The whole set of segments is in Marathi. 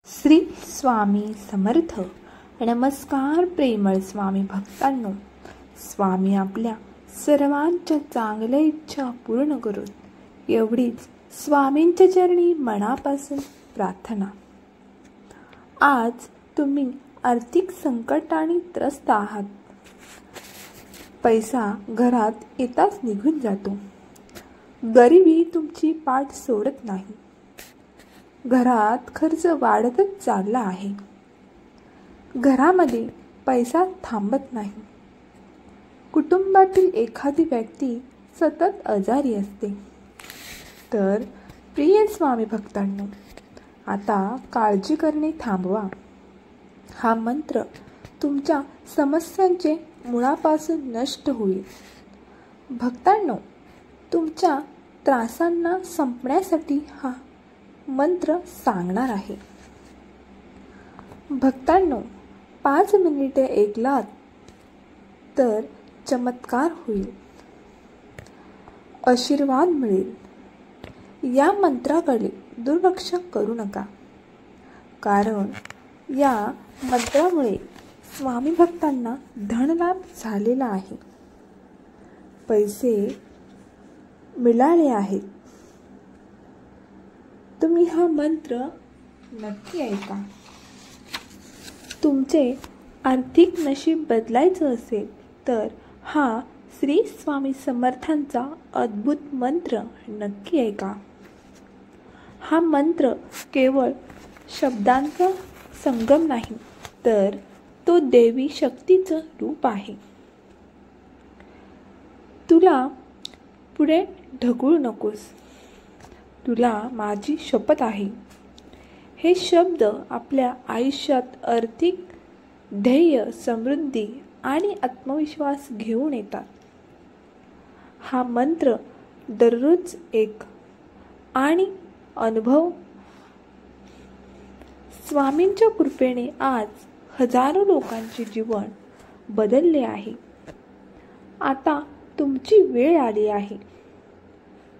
श्री स्वामी समर्थ. नमस्कार प्रेमळ स्वामी भक्तांनो. स्वामी आपल्या सर्वांच्या चांगल्या इच्छा पूर्ण करून एवढीच स्वामींच्या चरणी मनापासून प्रार्थना. आज तुम्ही आर्थिक संकटाने त्रस्त आहात. पैसा घरात येताच निघून जातो. गरिबी तुमची पाठ सोडत नाही. घरात खर्च वाढतच चालला आहे. घरामध्ये पैसा थांबत नाही. कुटुंबातील एखादी व्यक्ती सतत आजारी असते. तर प्रिय स्वामी भक्तांनो, आता काळजी करणे थांबवा. हा मंत्र तुमच्या समस्यांचे मुळापासून नष्ट होईल. भक्तांनो, तुमच्या त्रासांना संपण्यासाठी हा मंत्र सांगणार आहे. भक्तांनो, 5 मिनिटे ऐकलात तर चमत्कार होईल, आशीर्वाद मिळेल. या मंत्राकडे दुर्लक्ष करू नका, कारण या मंत्रामुळे स्वामी भक्तांना धनलाभ झालेला आहे. पैसे मिळाले आहेत. तुम्ही हा मंत्र नक्की ऐका. तुमचे आर्थिक नशीब बदलायचं असेल तर हा श्री स्वामी समर्थांचा अद्भुत मंत्र नक्की ऐका. हा मंत्र केवळ शब्दांचा संगम नाही, तर तो देवी शक्तीचं रूप आहे. तुला पुढे ढकलू नकोस. तुला माझी शपथ आहे. हे शब्द आपल्या आयुष्यात आर्थिक ध्येय, समृद्धी आणि आत्मविश्वास घेऊन येतात. हा मंत्र दररोज एक आणि अनुभव. स्वामींच्या कृपेने आज हजारो लोकांचे जीवन बदलले आहे. आता तुमची वेळ आली आहे.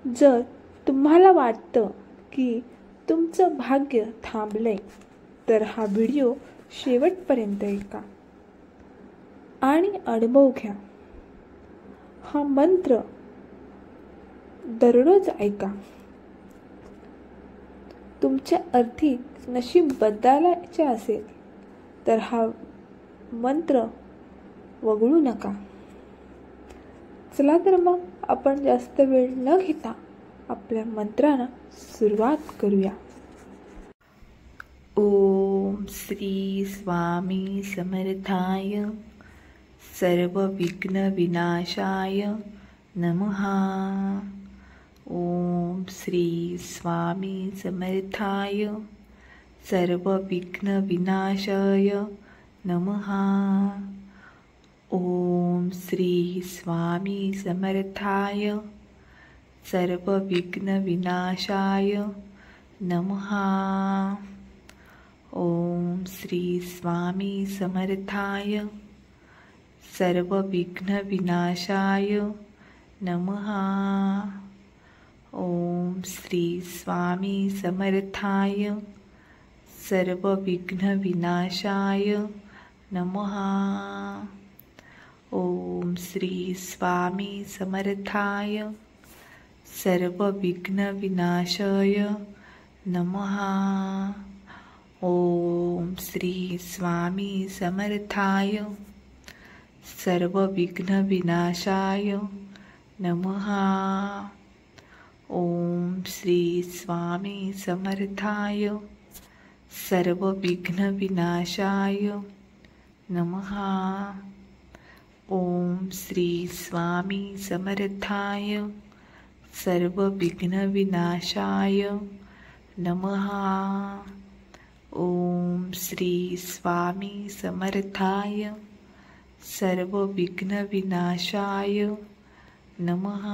जर तुम्हाला वाटतं की तुमचं भाग्य थांबलंय, तर हा व्हिडिओ शेवटपर्यंत ऐका आणि अनुभव घ्या. हा मंत्र दररोज ऐका. तुमचे आर्थिक नशीब बदलायचे असेल तर हा मंत्र वगळू नका. चला तर मग आपण जास्त वेळ न घेता आपल्या मंत्राला सुरुवात करूया. ओम श्री स्वामी समर्थाय सर्व विघ्न विनाशाय नमः. ओम श्री स्वामी समर्थाय सर्व विघ्न विनाशाय नमः. ओम श्री स्वामी समर्थाय सर्व विघ्न विनाशाय नमः. ओम श्री स्वामी समर्थाय सर्व विघ्न विनाशाय नमः. ओम श्री स्वामी समर्थाय सर्व विघ्न विनाशाय नमः. ओम श्री स्वामी समर्थाय सर्व विघ्न विनाशाय नमः. ओम श्री स्वामी समर्थाय सर्व विघ्न विनाशाय नमः. ओम श्री स्वामी समर्थाय सर्व विघ्न विनाशाय नमः. ओम श्री स्वामी समर्थाय सर्व विघ्न विनाशाय नमः. ओम श्री स्वामी समर्थाय सर्व विघ्न विनाशाय नमः.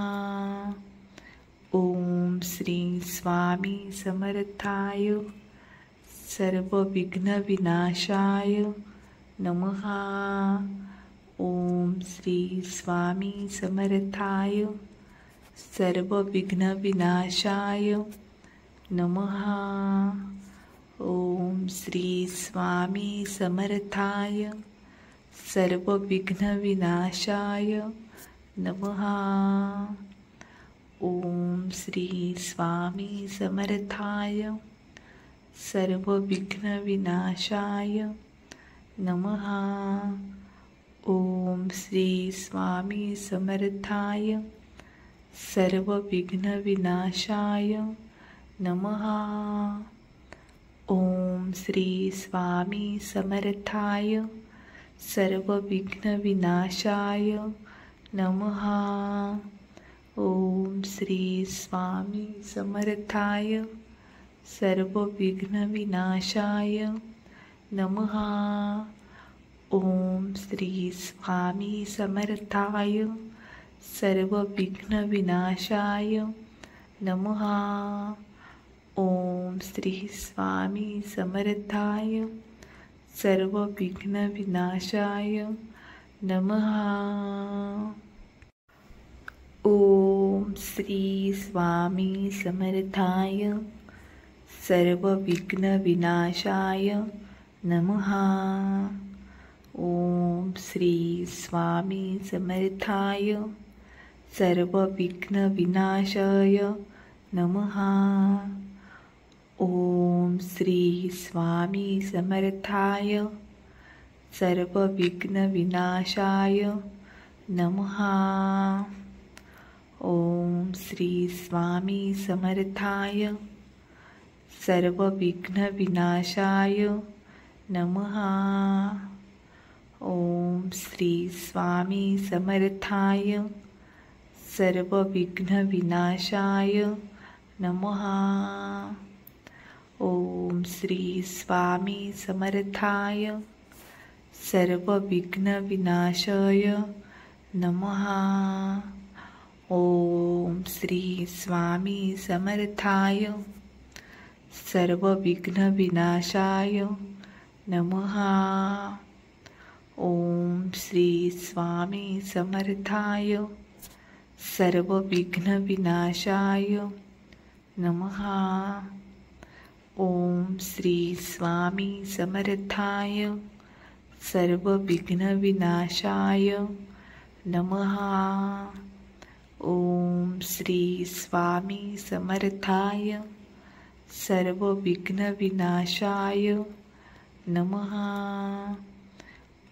ओम श्री स्वामी समर्थाय सर्व विघ्न विनाशाय नमः. ओम श्री स्वामी समर्थाय सर्व विघ्न विनाशाय नमः. ओम श्री स्वामी समर्थाय सर्व विघ्न विनाशाय नमः। ओम श्री स्वामी समर्थाय सर्व विघ्न विनाशाय नमः। ओम श्री स्वामी समर्थाय सर्व विघ्न विनाशाय नमः। ओम श्री स्वामी समर्थाय सर्व विघ्न विनाशाय नमः। ओम श्री स्वामी समर्थाय सर्व विघ्न विनाशाय नमः। ओम श्री स्वामी समर्थाय सर्व विघ्न विनाशाय नमः। ओम श्री स्वामी समर्थाय सर्व विघ्न विनाशाय नमः। ओम श्री स्वामी समर्थाय सर्व विघ्न विनाशाय नमः। ओम श्री स्वामी समर्थाय सर्व विघ्न विनाशाय नमः। ओम श्री स्वामी समर्थाय सर्व विघ्न विनाशाय नमः। ओम श्री स्वामी समर्थाय सर्व विघ्न विनाशाय नमः। ओम श्री स्वामी समर्थाय सर्व विघ्न विनाशाय नमः। ओम श्री स्वामी समर्थाय सर्व विघ्न विनाशाय नमः। ओम श्री स्वामी समर्थाय सर्व विघ्न विनाशाय नमः। ओम श्री स्वामी समर्थाय सर्व विघ्न विनाशाय नमः। ओम श्री स्वामी समर्थाय सर्व विघ्न विनाशाय नमः। ओम श्री स्वामी समर्थाय सर्व विघ्न विनाशाय नमः।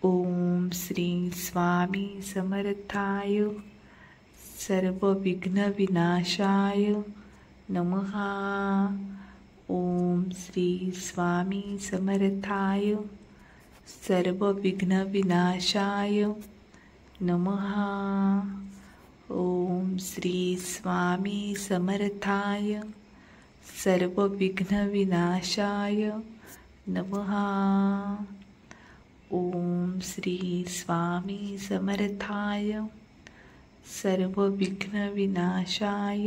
ओम श्री स्वामी समर्थाय सर्व विघ्न विनाशाय नमः। ओम श्री स्वामी समर्थाय सर्व विघ्न विनाशाय नमः। ओम श्री स्वामी समर्थाय सर्व विघ्न विनाशाय नमः। ओम श्री स्वामी समर्थाय सर्व विघ्न विनाशाय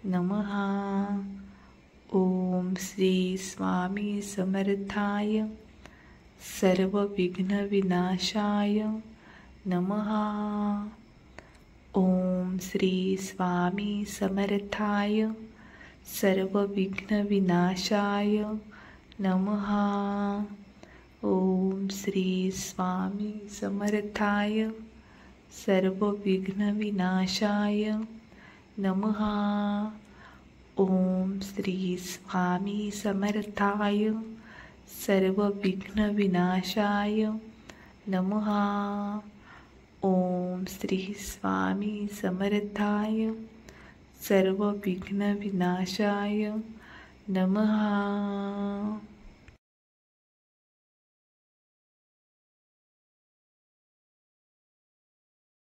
नमः। ओम श्री स्वामी समर्थाय सर्व विघ्न विनाशाय नमः। ओम श्री स्वामी समर्थाय सर्व विघ्न विनाशाय नमः। ओम श्री स्वामी समर्थाय सर्व विघ्न विनाशाय नमः। ओम श्री स्वामी समर्थाय सर्व विघ्न विनाशाय नमः। ओम श्री स्वामी समर्थाय सर्व विघ्न विनाशाय नमः।